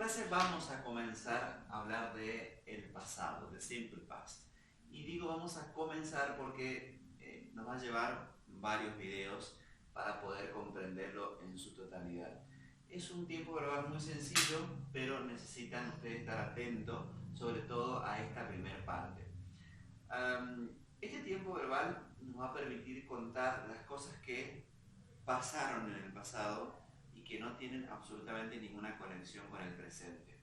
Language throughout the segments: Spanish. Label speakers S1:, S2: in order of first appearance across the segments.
S1: clase vamos a comenzar a hablar de el pasado, de simple past. Y digo vamos a comenzar porque nos va a llevar varios videos para poder comprenderlo en su totalidad. Es un tiempo verbal muy sencillo, pero necesitan ustedes estar atentos, sobre todo a esta primera parte. Este tiempo verbal nos va a permitir contar las cosas que pasaron en el pasado y que no tienen absolutamente ninguna conexión con el presente.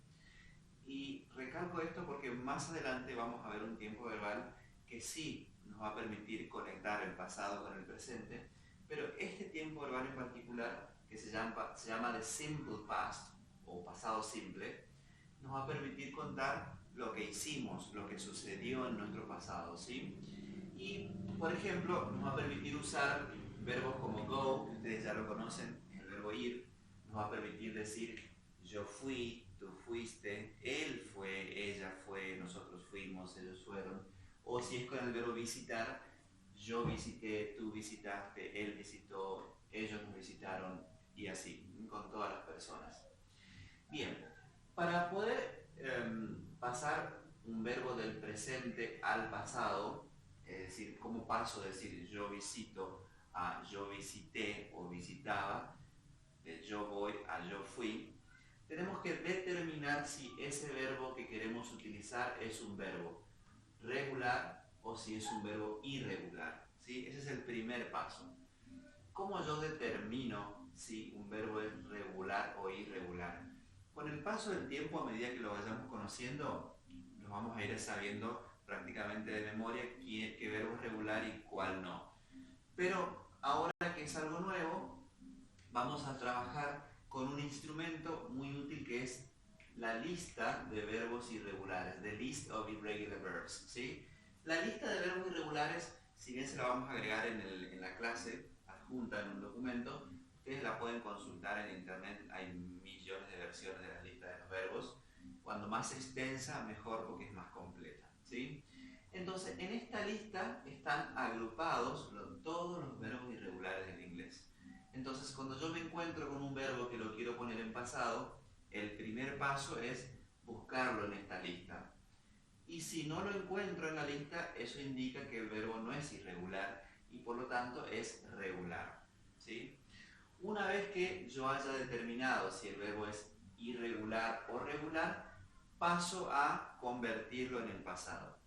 S1: Y recalco esto porque más adelante vamos a ver un tiempo verbal que sí nos va a permitir conectar el pasado con el presente, pero este tiempo verbal en particular, que se llama the simple past o pasado simple, nos va a permitir contar lo que hicimos, lo que sucedió en nuestro pasado, ¿sí? Y, por ejemplo, nos va a permitir usar verbos como go, que ustedes ya lo conocen, el verbo ir. Nos va a permitir decir yo fui, tú fuiste, él fue, ella fue, nosotros fuimos, ellos fueron. O si es con el verbo visitar, yo visité, tú visitaste, él visitó, ellos nos visitaron, y así, con todas las personas. Bien, para poder pasar un verbo del presente al pasado, es decir, cómo paso de decir yo visito a yo visité o visitaba, de yo voy a yo fui, tenemos que determinar si ese verbo que queremos utilizar es un verbo regular o si es un verbo irregular, ¿sí? Ese es el primer paso. ¿Cómo yo determino si un verbo es regular o irregular? Con el paso del tiempo, a medida que lo vayamos conociendo, nos vamos a ir sabiendo prácticamente de memoria qué verbo es regular y cuál no. Pero ahora que es algo nuevo, vamos a trabajar con un instrumento muy útil que es la lista de verbos irregulares, the list of irregular verbs, ¿sí? La lista de verbos irregulares, si bien se la vamos a agregar en la clase adjunta en un documento, ustedes la pueden consultar en internet, hay millones de versiones de la lista de los verbos. Cuando más extensa, mejor porque es más completa, ¿sí? Entonces, en esta lista están agrupados todos los verbos irregulares del inglés. Entonces, cuando yo me encuentro con un verbo que lo quiero poner en pasado, el primer paso es buscarlo en esta lista. Y si no lo encuentro en la lista, eso indica que el verbo no es irregular y por lo tanto es regular, ¿sí? Una vez que yo haya determinado si el verbo es irregular o regular, paso a convertirlo en el pasado.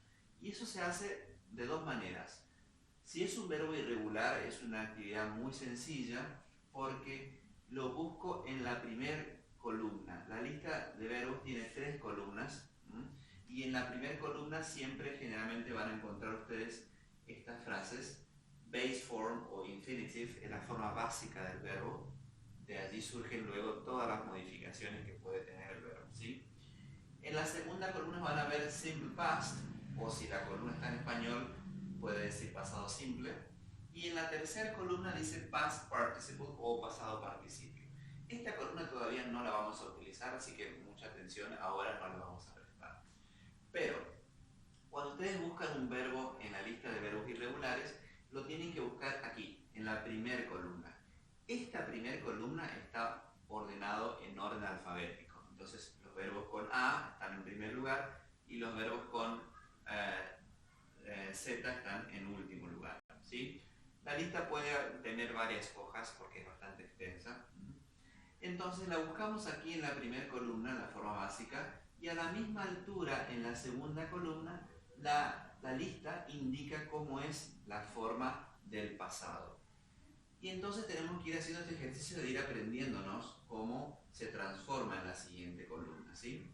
S1: Y eso se hace de dos maneras. Si es un verbo irregular, es una actividad muy sencilla porque lo busco en la primera columna. La lista de verbos tiene 3 columnas y en la primera columna siempre generalmente van a encontrar ustedes estas frases. Base form o infinitive es la forma básica del verbo. De allí surgen luego todas las modificaciones que puede tener el verbo, ¿sí? En la segunda columna van a ver simple past, o si la columna está en español, puede decir pasado simple. Y en la tercera columna dice past participle o pasado participio. Esta columna todavía no la vamos a utilizar, así que mucha atención, ahora no la vamos a prestar. Pero, cuando ustedes buscan un verbo en la lista de verbos irregulares, lo tienen que buscar aquí, en la primera columna. Esta primera columna está ordenado en orden alfabético. Entonces, los verbos con A están en primer lugar y los verbos con Z están en último lugar, ¿sí? La lista puede tener varias hojas porque es bastante extensa. Entonces la buscamos aquí en la primera columna, en la forma básica, y a la misma altura en la segunda columna la lista indica cómo es la forma del pasado. Y entonces tenemos que ir haciendo este ejercicio de ir aprendiéndonos cómo se transforma en la siguiente columna, ¿sí?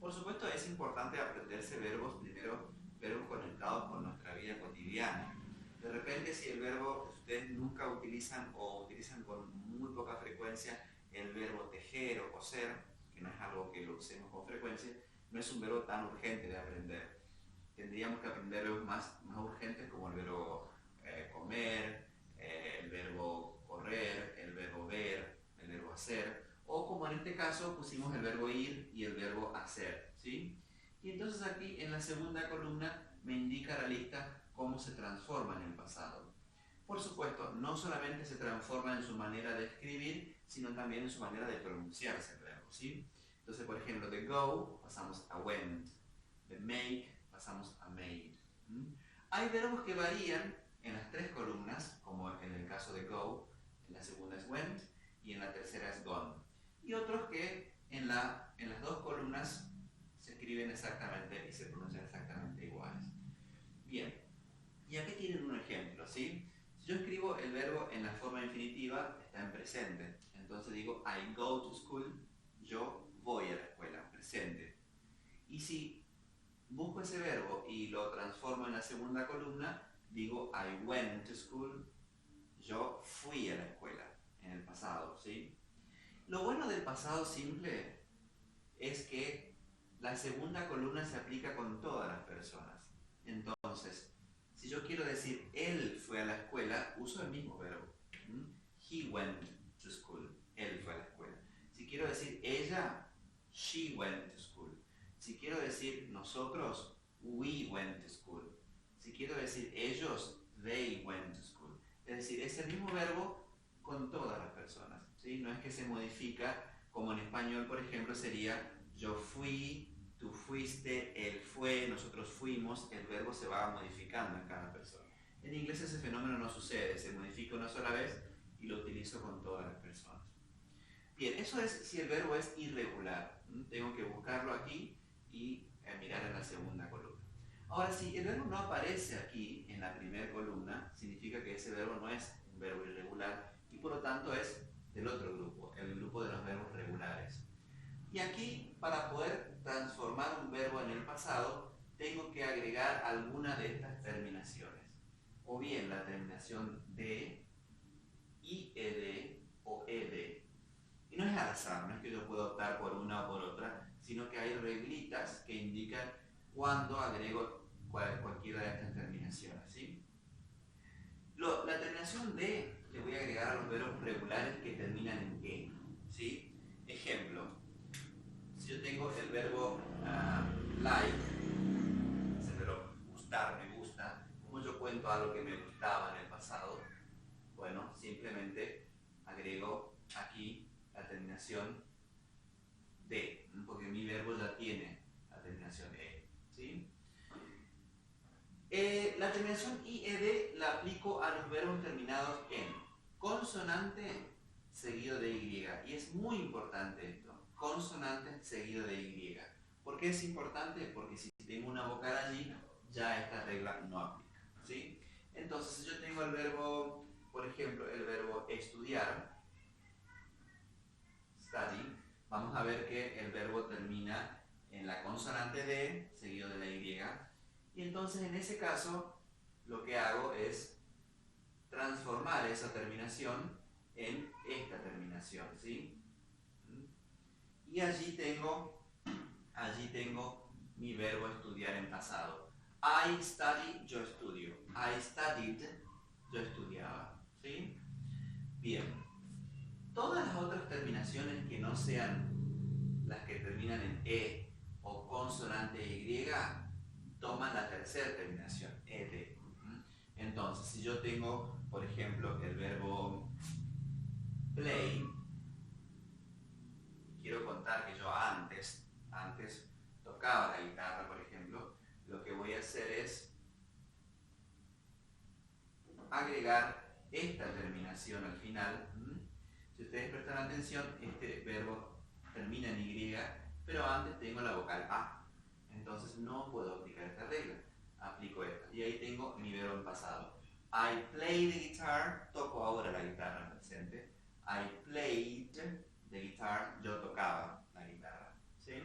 S1: Por supuesto es importante aprenderse verbos, primero verbos conectados con nuestra vida cotidiana. De repente si el verbo ustedes nunca utilizan o utilizan con muy poca frecuencia el verbo tejer o coser, que no es algo que lo usemos con frecuencia, no es un verbo tan urgente de aprender. Tendríamos que aprender verbos más urgentes como el verbo comer, el verbo correr, el verbo ver, el verbo hacer, o como en este caso pusimos el verbo ir y el verbo hacer, ¿sí? Y entonces aquí en la segunda columna me indica la lista cómo se transforma en el pasado. Por supuesto, no solamente se transforma en su manera de escribir, sino también en su manera de pronunciarse el verbo, ¿sí? Entonces, por ejemplo, de go pasamos a went, de make pasamos a made. Hay verbos que varían en las tres columnas, como en el caso de go, en la segunda es went y en la tercera es gone. Y otros que en las dos columnas se escriben exactamente y se pronuncian exactamente iguales. Bien, y aquí tienen un ejemplo, ¿sí? Si yo escribo el verbo en la forma infinitiva, está en presente. Entonces digo, I go to school, yo voy a la escuela, presente. Y si busco ese verbo y lo transformo en la segunda columna, digo, I went to school, yo fui a la escuela, en el pasado, ¿sí? Lo bueno del pasado simple es que la segunda columna se aplica con todas las personas. Entonces, si yo quiero decir él fue a la escuela, uso el mismo verbo. He went to school. Él fue a la escuela. Si quiero decir ella, she went to school. Si quiero decir nosotros, we went to school. Si quiero decir ellos, they went to school. Es decir, es el mismo verbo con todas las personas, ¿sí? No es que se modifica, como en español, por ejemplo, sería yo fui, tú fuiste, él fue, nosotros fuimos. El verbo se va modificando en cada persona. En inglés ese fenómeno no sucede, se modifica una sola vez y lo utilizo con todas las personas. Bien, eso es si el verbo es irregular. Tengo que buscarlo aquí y mirar en la segunda columna. Ahora, si el verbo no aparece aquí en la primera columna, significa que ese verbo no es un verbo irregular y por lo tanto es del otro grupo, el grupo de los verbos regulares. Y aquí, para poder transformar un verbo en el pasado, tengo que agregar alguna de estas terminaciones. O bien la terminación de, ied o ed. Y no es al azar, no es que yo pueda optar por una o por otra, sino que hay reglitas que indican cuándo agrego cualquiera de estas terminaciones, ¿sí? La terminación de le voy a agregar a los verbos regulares que terminan en e, ¿sí? Ejemplo, si yo tengo el verbo like, es el verbo gustar, me gusta, como yo cuento algo que me gustaba en el pasado, bueno, simplemente agrego aquí la terminación de, porque mi verbo ya tiene la terminación e, ¿sí? La terminación ied la aplico a los verbos terminados en consonante seguido de y. Y es muy importante esto, consonante seguido de y. ¿Por qué es importante? Porque si tengo una vocal allí, ya esta regla no aplica, ¿sí? Entonces, si yo tengo el verbo, por ejemplo, el verbo estudiar, study, vamos a ver que el verbo termina en la consonante de seguido de la y. Y entonces en ese caso lo que hago es transformar esa terminación en esta terminación, ¿sí? Y allí tengo mi verbo estudiar en pasado. I study, yo estudio. I studied, yo estudiaba, ¿sí? Bien. Todas las otras terminaciones que no sean las que terminan en e o consonante y, toman la tercera terminación, ed. Entonces, si yo tengo, por ejemplo, el verbo play, quiero contar que yo antes tocaba la guitarra, por ejemplo, lo que voy a hacer es agregar esta terminación al final. Si ustedes prestan atención, este verbo termina en y, pero antes tengo la vocal a. Entonces no puedo aplicar esta regla, aplico esta. Y ahí tengo mi verbo en pasado. I play the guitar, toco ahora la guitarra en presente. I played the guitar, yo tocaba la guitarra, ¿sí?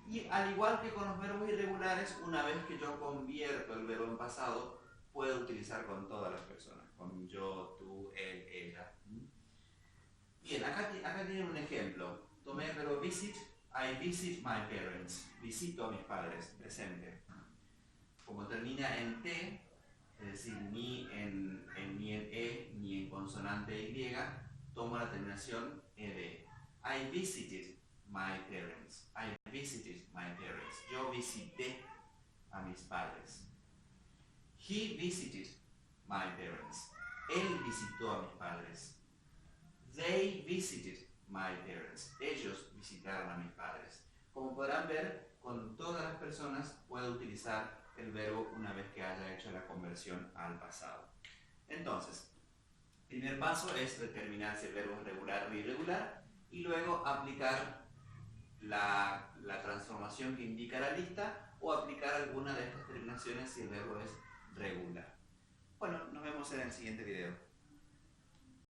S1: Y al igual que con los verbos irregulares, una vez que yo convierto el verbo en pasado, puedo utilizar con todas las personas, con yo, tú, él, ella. Bien, acá tienen un ejemplo. Tomé el verbo visit. I visit my parents. Visito a mis padres, presente. Como termina en T, es decir, ni en E, ni en consonante Y, tomo la terminación ED. I visited my parents. I visited my parents. Yo visité a mis padres. He visited my parents. Él visitó a mis padres. They visited my parents. Ellos visitaron a mis padres. Como podrán ver, con todas las personas puedo utilizar el verbo una vez que haya hecho la conversión al pasado. Entonces, primer paso es determinar si el verbo es regular o irregular y luego aplicar la transformación que indica la lista o aplicar alguna de estas terminaciones si el verbo es regular. Bueno, nos vemos en el siguiente video.